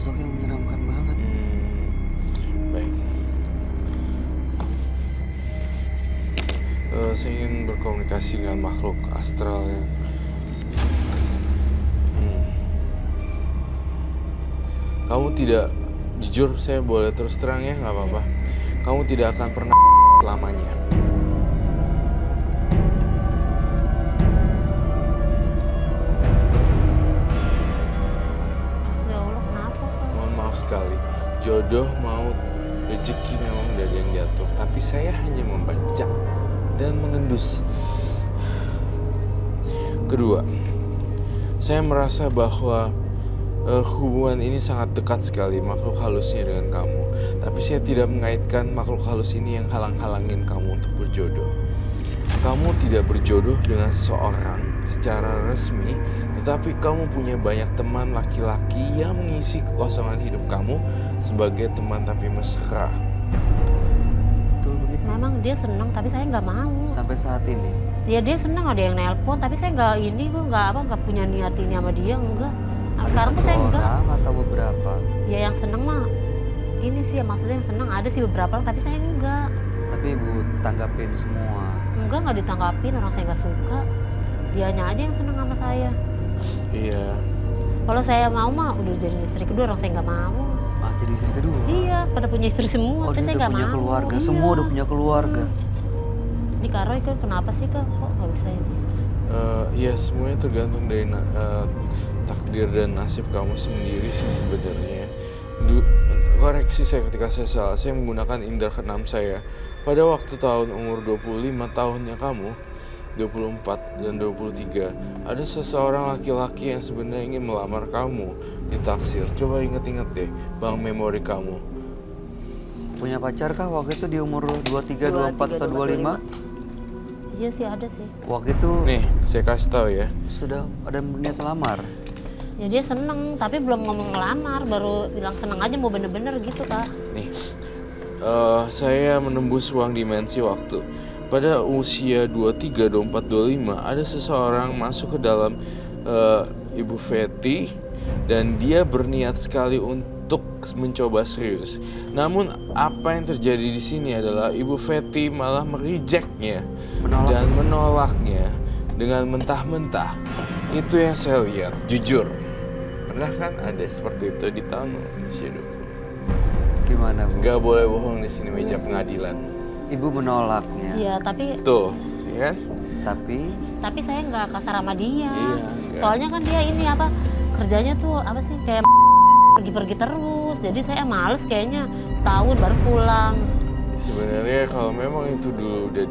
sosok yang menyeramkan banget. Baik. Saya ingin berkomunikasi dengan makhluk astral yang kamu tidak, jujur saya boleh terus terang ya, nggak apa-apa. Kamu tidak akan pernah selamanya. Ya Allah, kenapa Kak? Mohon maaf sekali, jodoh, maut, rezeki memang udah ada yang jatuh. Tapi saya hanya membaca dan mengendus. Kedua, saya merasa bahwa hubungan ini sangat dekat sekali makhluk halusnya dengan kamu. Tapi saya tidak mengaitkan makhluk halus ini yang halang-halangin kamu untuk berjodoh. Kamu tidak berjodoh dengan seseorang secara resmi, tetapi kamu punya banyak teman laki-laki yang mengisi kekosongan hidup kamu sebagai teman tapi mesra. Betul begitu. Memang dia senang, tapi saya nggak mau. Sampai saat ini. Ya dia senang, ada yang nelpon, tapi saya nggak ini kok, nggak punya niat ini sama dia, enggak. Nah, Ada sekarang satu tuh saya enggak. orang atau beberapa? Ya yang senang mah ini sih, maksudnya yang senang ada sih beberapa orang, tapi saya enggak. Tapi ibu tanggapin semua. Enggak ditanggapin, orang saya nggak suka. Dianya aja yang senang sama saya. Iya. Kalau saya mau mah udah jadi istri kedua, orang saya nggak mau. Ah, jadi istri kedua. Iya, pada punya istri semua, Oh, tapi dia saya udah nggak punya mau. keluarga. Iya. Semua udah punya keluarga. Di Karo itu kenapa sih Kak? Kok nggak bisa ini? Ya semuanya tergantung dari takdir dan nasib kamu sendiri sih sebenarnya. Koreksi saya ketika saya salah. Saya menggunakan indera keenam saya. Pada waktu tahun umur 25 tahunnya kamu, 24 dan 23, ada seseorang laki-laki yang sebenarnya ingin melamar kamu di taksir. Coba inget-inget deh, bang, memori kamu. Punya pacar kah waktu itu di umur 23, 24 atau 25? Iya sih ada sih. Waktu itu Nih, saya kasih tahu ya. sudah ada niat melamar. Ya dia seneng, tapi belum ngomong ngelamar, baru bilang seneng aja mau bener-bener gitu Kak. Nih, saya menembus ruang dimensi waktu. Pada usia 23, 24, 25, ada seseorang masuk ke dalam Ibu Fetty dan dia berniat sekali untuk mencoba serius. Namun apa yang terjadi di sini adalah Ibu Fetty malah merejectnya dan menolaknya dengan mentah-mentah. Itu yang saya lihat, jujur. Pernah kan ada seperti itu di tahun usia 20. Gimana, Bu? Gak boleh bohong di sini meja pengadilan. Ibu menolaknya. Iya, tapi Tuh, ya kan? Tapi saya nggak kasar sama dia. Iya, enggak. Soalnya kan dia ini apa, kerjanya tuh apa sih, kayak pergi-pergi terus. Jadi saya males kayaknya, setahun baru pulang. Sebenarnya kalau memang itu dulu udah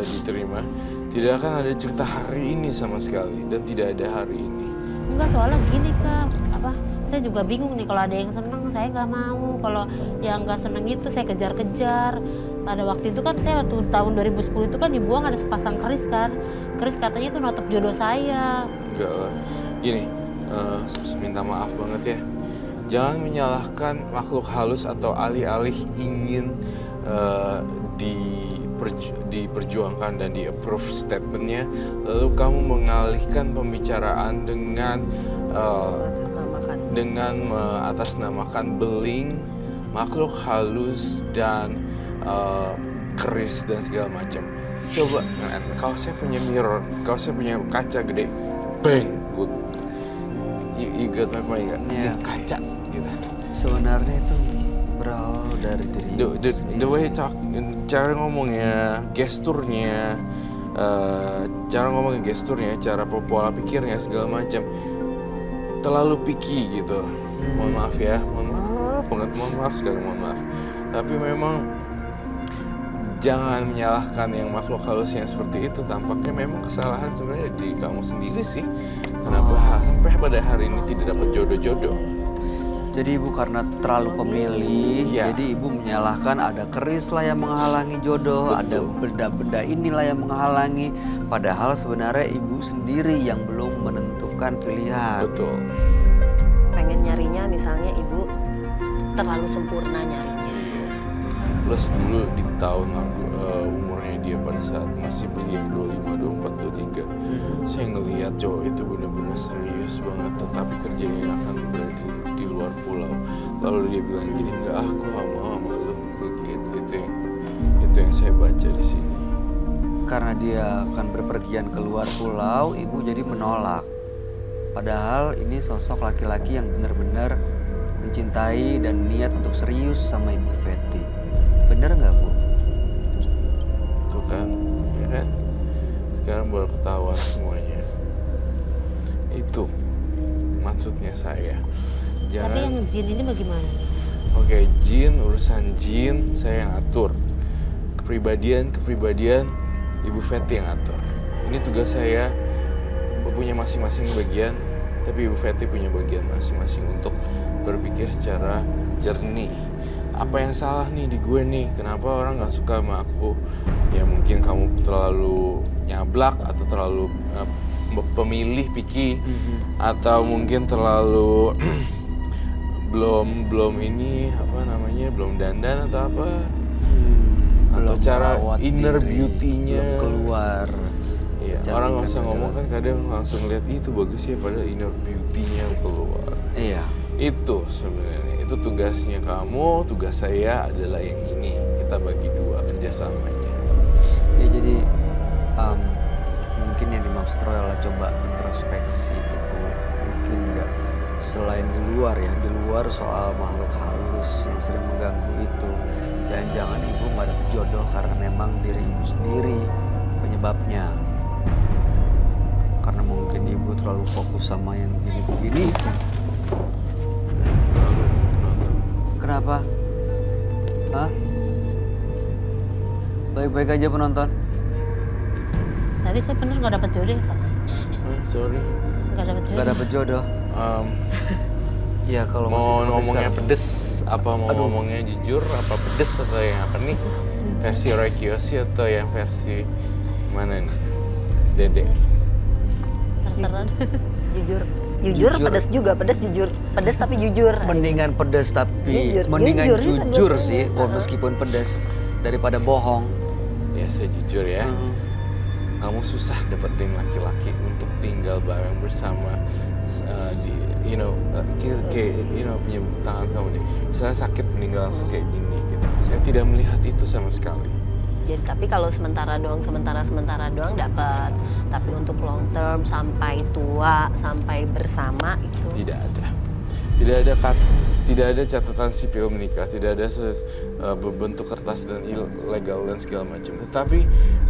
diterima, tidak akan ada cerita hari ini sama sekali dan tidak ada hari ini. Enggak, soalnya gini Kak, apa, saya juga bingung nih, kalau ada yang seneng saya nggak mau, kalau yang nggak seneng itu saya kejar-kejar. Pada waktu itu kan saya waktu tahun 2010 itu kan dibuang ada sepasang keris kan, keris katanya itu notep jodoh saya. Enggak lah. Gini, minta maaf banget ya. Jangan menyalahkan makhluk halus atau alih-alih ingin diperjuangkan dan di-approve statementnya, lalu kamu mengalihkan pembicaraan dengan mengatasnamakan beling, makhluk halus dan keris dan segala macam. Coba, kalau saya punya mirror, kalau saya punya kaca gede, bang, good. You got my point nggak? Iya. Kaca gitu. sebenarnya itu berawal dari diri ibu The sendiri. way talk, cara ngomongnya, gesturnya, cara pola pikirnya segala macam terlalu picky gitu. Mohon maaf ya, mohon maaf sekali, mohon maaf. Tapi memang jangan menyalahkan yang makhluk halus yang seperti itu. Tampaknya memang kesalahan sebenarnya di kamu sendiri sih. Kenapa sampai pada hari ini tidak dapat jodoh-jodoh? Jadi ibu karena terlalu pemilih, Iya. jadi ibu menyalahkan ada keris lah yang menghalangi jodoh, Betul. ada benda-benda inilah yang menghalangi. Padahal sebenarnya ibu sendiri yang belum menentukan pilihan. Betul. Pengen nyarinya misalnya ibu terlalu sempurna nyarinya. Iya. Plus dulu di tahun umurnya dia pada saat masih belia 25, 24, 23. Saya ngelihat cowok itu benar-benar serius banget, tetapi kerjanya akan berada di luar pulau. Lalu dia bilang gini, enggak, aku gak mau sama lu. Gitu. Itu yang saya baca di sini. Karena dia akan berpergian ke luar pulau, ibu jadi menolak. Padahal ini sosok laki-laki yang benar-benar mencintai dan niat untuk serius sama Ibu Fetty. Bener nggak, Bu? Tuh kan, ya kan? Sekarang baru ketahuan semuanya. Itu maksudnya saya. Tapi yang jin ini bagaimana? Oke, jin, urusan jin saya yang atur. Kepribadian Ibu Fetty yang atur. Ini tugas saya, punya masing-masing bagian, tapi Ibu Fetty punya bagian masing-masing untuk berpikir secara jernih. Apa yang salah nih di gue nih? Kenapa orang gak suka sama aku? Ya mungkin kamu terlalu nyablak atau terlalu pemilih picky, atau mungkin terlalu belum ini apa namanya, belum dandan atau apa, atau Belum cara merawat inner diri, beauty-nya belum keluar. Iya, Cantikan orang nggak usah juga. ngomong kan kadang langsung lihat itu bagus ya, pada inner beauty-nya keluar. Iya. Itu sebenarnya, itu tugasnya kamu, tugas saya adalah yang ini. Kita bagi dua kerjasamanya. Ya jadi mungkin yang dimaksud Roy adalah coba introspeksi Ibu. Mungkin nggak selain di luar ya, di luar soal makhluk halus yang sering mengganggu itu. Jangan-jangan Ibu nggak dapet jodoh karena memang diri Ibu sendiri penyebabnya. Karena mungkin Ibu terlalu fokus sama yang begini-begini. Kenapa? Hah? Baik-baik aja penonton? Tapi saya bener nggak dapat jodoh, Kak. Sorry. Nggak dapat jodoh. Gak dapet jodoh? Ya kalau masih Mau seperti ngomongnya sekarang. pedes, apa mau ngomongnya jujur, apa pedes atau yang apa nih? Versi Roy Kiyoshi atau yang versi mana nih? Dede. Terserah. Jujur Jujur. pedas juga, pedas jujur, pedas tapi jujur. Mendingan pedas tapi Jujur, mendingan jujur sih jujur sebetulnya. sih, meskipun pedas daripada bohong. Ya saya jujur ya. Kamu susah dapetin laki-laki untuk tinggal bareng bersama di punya tangan kamu deh. Misalnya sakit meninggal langsung kayak gini gitu. Saya tidak melihat itu sama sekali. Jadi tapi kalau sementara doang dapat. Tapi untuk long term sampai tua, sampai bersama itu Tidak ada. Tidak ada catatan sipil menikah, tidak ada berbentuk kertas dan ilegal dan segala macam. Tetapi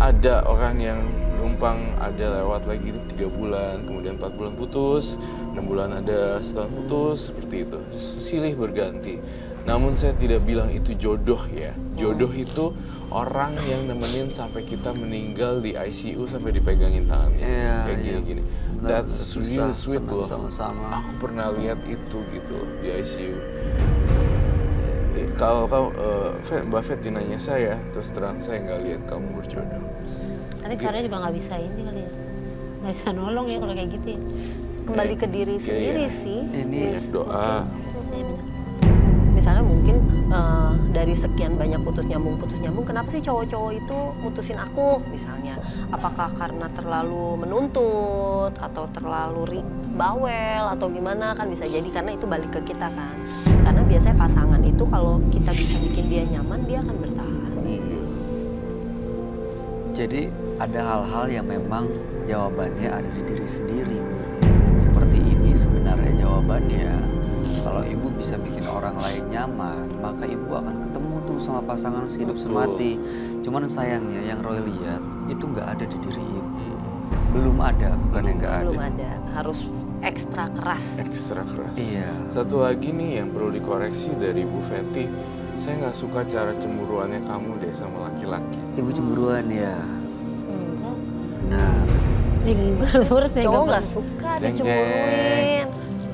ada orang yang numpang, ada lewat lagi 3 bulan, kemudian 4 bulan putus, 6 bulan ada, setahun putus, seperti itu. Silih berganti. Namun saya tidak bilang itu jodoh ya. Jodoh itu orang yang nemenin sampai kita meninggal di ICU sampai dipegangin tangannya. Iya, Kayak iya. gini-gini. Benar, That's susah, really sweet senang loh. sama-sama. Aku pernah lihat itu gitu loh di ICU. Kalau Mbak Fetty nanya saya, terus terang saya nggak lihat kamu berjodoh. Tapi caranya juga nggak bisa ini kali ya. Nggak bisa nolong ya kalau kayak gitu ya. kembali ke diri Iya, sendiri iya. sih. Ini Doa. Iya, benar. Misalnya mungkin dari sekian banyak putus nyambung, kenapa sih cowok-cowok itu mutusin aku misalnya? Apakah karena terlalu menuntut atau terlalu bawel atau gimana, kan bisa jadi karena itu balik ke kita kan. Karena biasanya pasangan itu kalau kita bisa bikin dia nyaman, dia akan bertahan. Iya. jadi ada hal-hal yang memang jawabannya ada di diri sendiri, Bu. Seperti ini sebenarnya jawabannya. Kalau ibu bisa bikin orang lain nyaman, maka ibu akan ketemu tuh sama pasangan sehidup Betul. semati. Cuman sayangnya yang Roy lihat itu nggak ada di diri ibu. Belum ada, bukan yang nggak ada. Belum ada, harus ekstra keras. Ekstra keras. Iya. Satu lagi nih yang perlu dikoreksi dari Bu Fetty, saya nggak suka cara cemburuannya kamu deh sama laki-laki. Ibu cemburuan ya. Enggak. Benar. Bingung terus saya Cowok nggak nggak pernah. suka Jeng, dicemburuin.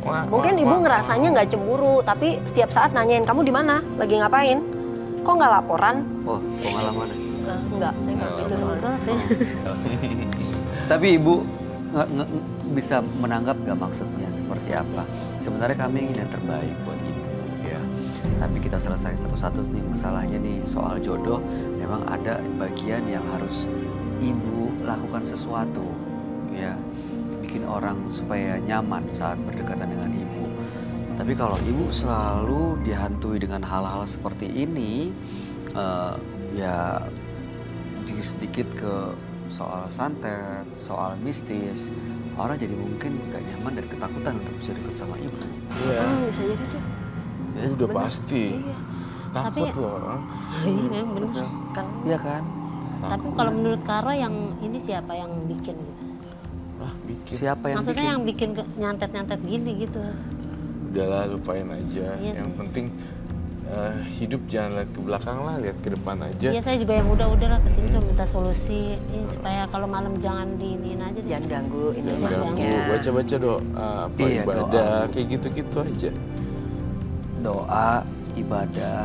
Wah, Mungkin wah, ibu wah, ngerasanya nggak cemburu, tapi setiap saat nanyain kamu di mana, lagi ngapain, kok nggak laporan? Oh, pengalaman. Enggak, saya nggak gitu soalnya. Enggak sih. Tapi ibu bisa menanggap gak maksudnya seperti apa? Sebenarnya kami ingin yang terbaik buat ibu, ya. Tapi kita selesain satu-satu nih masalahnya nih soal jodoh. Memang ada bagian yang harus ibu lakukan sesuatu, ya, bikin orang supaya nyaman saat berdekatan dengan ibu. Tapi kalau ibu selalu dihantui dengan hal-hal seperti ini, ya sedikit ke soal santet, soal mistis, orang jadi mungkin gak nyaman dan ketakutan untuk bisa dekat sama ibu. Iya, Bisa jadi tuh. udah pasti. Iya. Takut Tapi- loh orang. Iya memang benar. Kan Iya kan? Tapi kalau menurut Karo yang ini siapa yang bikin gitu? Bikin. Siapa yang Maksudnya bikin? yang bikin nyantet-nyantet gini gitu. Udahlah, lupain aja. Iya Yang sih. penting hidup jangan lihat ke belakang lah, lihat ke depan aja. Iya saya juga yang udah lah kesini cuma minta solusi ini supaya kalau malam jangan diinin aja deh. jangan ganggu ini Jangan ganggu, anaknya. baca-baca doa, apa Iya, ibadah, doa. kayak gitu-gitu aja. Doa, ibadah,